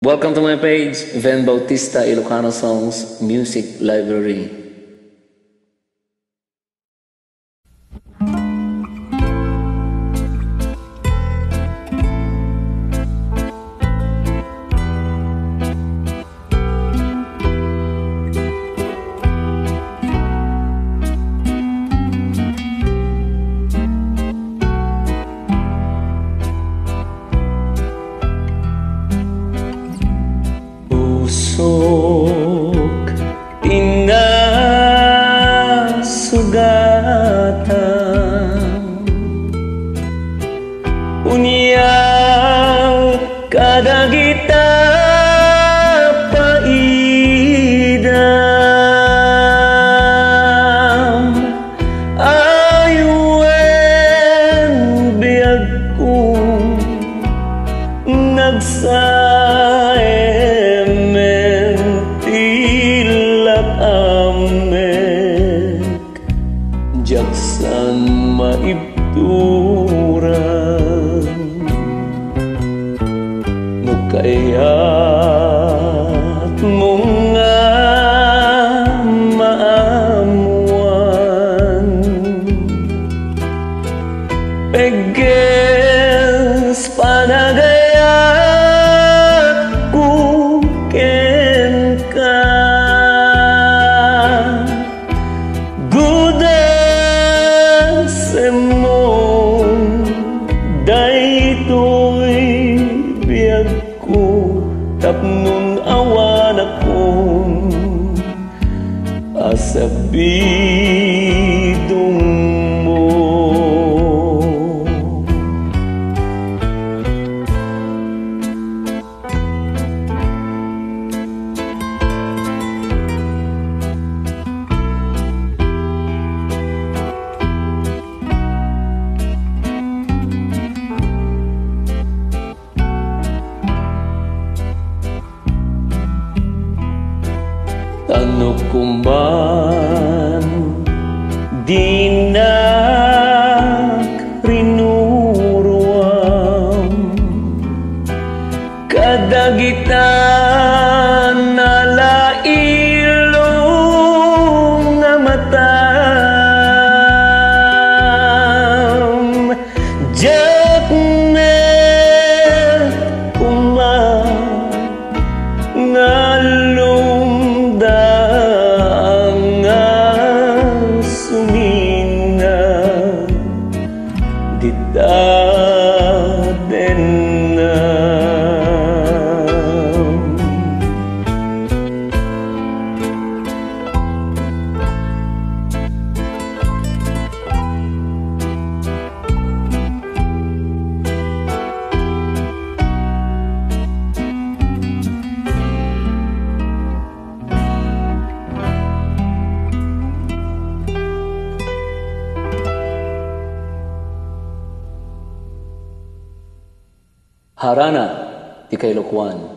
Welcome to my page, Vhen Bautista Ilocano Songs Music Library. Pusok, pinasugatan, unya kadagita paidam, ayuen biag kong jaksan maibturan nukayat mong nga maamuan peges panagayat kuken ka daytoy biyag ko tapnon awan akong asabidong mo. Tanok kumban dinak rinuruam kadagitan nalailong nga matam jaknet kuma ngalong Harana, di Kailokuan.